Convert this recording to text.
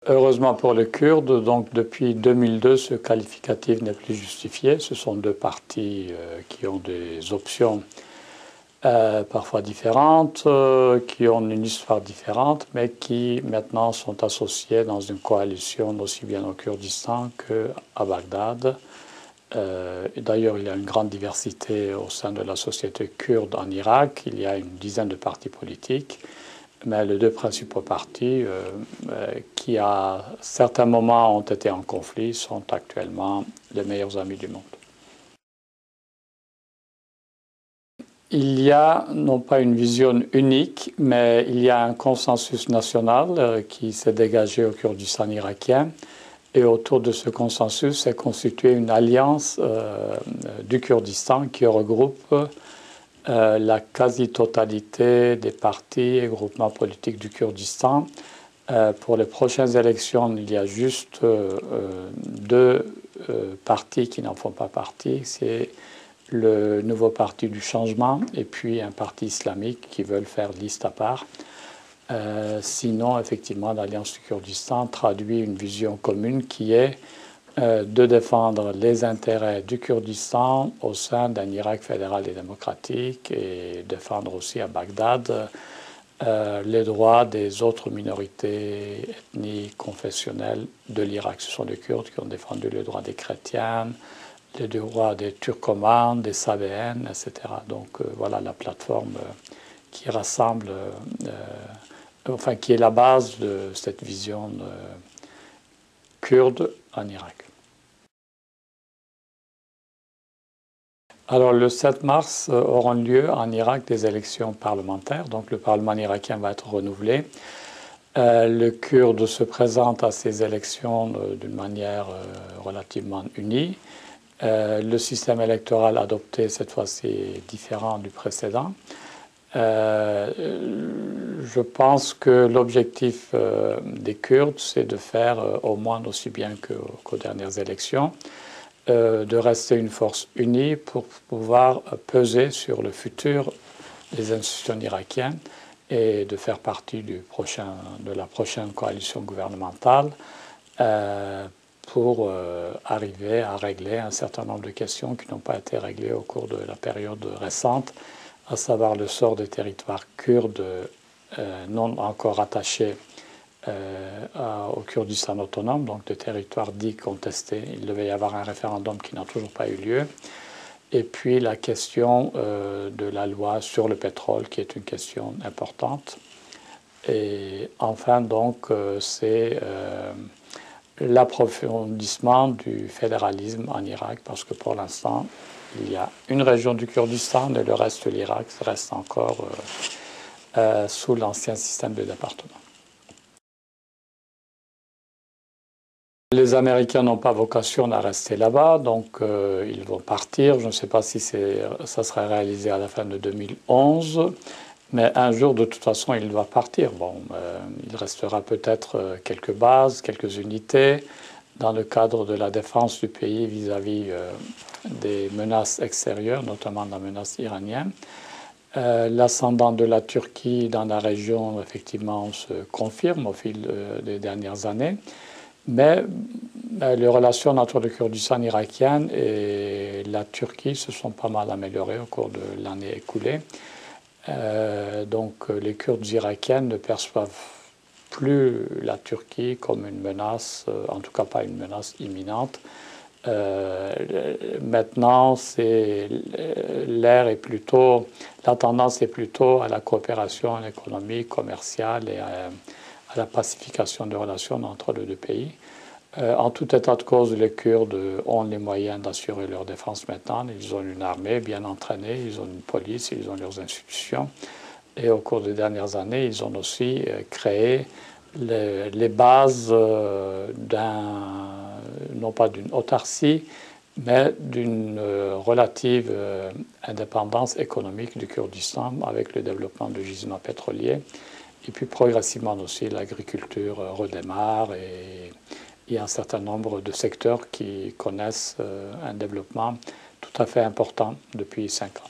Heureusement pour les Kurdes, donc depuis 2002, ce qualificatif n'est plus justifié. Ce sont deux partis qui ont des options parfois différentes, qui ont une histoire différente, mais qui maintenant sont associés dans une coalition aussi bien au Kurdistan qu'à Bagdad. D'ailleurs, il y a une grande diversité au sein de la société kurde en Irak. Il y a une dizaine de partis politiques. Mais les deux principaux partis qui à certains moments ont été en conflit sont actuellement les meilleurs amis du monde. Il y a non pas une vision unique, mais il y a un consensus national qui s'est dégagé au Kurdistan irakien. Et autour de ce consensus s'est constituée une alliance du Kurdistan qui regroupe la quasi-totalité des partis et groupements politiques du Kurdistan. Pour les prochaines élections, il y a juste deux partis qui n'en font pas partie. C'est le nouveau parti du changement et puis un parti islamique qui veulent faire liste à part. Sinon, effectivement, l'Alliance du Kurdistan traduit une vision commune qui est de défendre les intérêts du Kurdistan au sein d'un Irak fédéral et démocratique et défendre aussi à Bagdad les droits des autres minorités ethniques, confessionnelles de l'Irak. Ce sont les Kurdes qui ont défendu les droits des chrétiens, les droits des Turkomans, des Sabéennes, etc. Donc voilà la plateforme qui rassemble, enfin qui est la base de cette vision kurde en Irak. Alors le 7 mars auront lieu en Irak des élections parlementaires, donc le Parlement irakien va être renouvelé. Le Kurde se présente à ces élections d'une manière relativement unie. Le système électoral adopté cette fois-ci est différent du précédent. Je pense que l'objectif des Kurdes, c'est de faire au moins aussi bien qu'aux dernières élections, de rester une force unie pour pouvoir peser sur le futur des institutions irakiennes et de faire partie de la prochaine coalition gouvernementale pour arriver à régler un certain nombre de questions qui n'ont pas été réglées au cours de la période récente, à savoir le sort des territoires kurdes non encore attachés au Kurdistan autonome, donc des territoires dits contestés. Il devait y avoir un référendum qui n'a toujours pas eu lieu. Et puis la question de la loi sur le pétrole, qui est une question importante. Et enfin, donc, c'est l'approfondissement du fédéralisme en Irak, parce que pour l'instant, il y a une région du Kurdistan et le reste de l'Irak reste encore sous l'ancien système de département. Les Américains n'ont pas vocation à rester là-bas, donc ils vont partir. Je ne sais pas si ça sera réalisé à la fin de 2011, mais un jour, de toute façon, il va partir. Bon, il restera peut-être quelques bases, quelques unités dans le cadre de la défense du pays vis-à-vis des menaces extérieures, notamment la menace iranienne. L'ascendant de la Turquie dans la région, effectivement, se confirme au fil des dernières années. Mais les relations entre le Kurdistan irakien et la Turquie se sont pas mal améliorées au cours de l'année écoulée. Donc les Kurdes irakiens ne perçoivent plus la Turquie comme une menace, en tout cas pas une menace imminente. Maintenant, la tendance est plutôt à la coopération économique, commerciale et à la pacification des relations entre les deux pays. En tout état de cause, les Kurdes ont les moyens d'assurer leur défense maintenant. Ils ont une armée bien entraînée, ils ont une police, ils ont leurs institutions. Et au cours des dernières années, ils ont aussi créé les bases non pas d'une autarcie, mais d'une relative indépendance économique du Kurdistan avec le développement du gisement pétrolier. Et puis progressivement aussi, l'agriculture redémarre et il y a un certain nombre de secteurs qui connaissent un développement tout à fait important depuis 5 ans.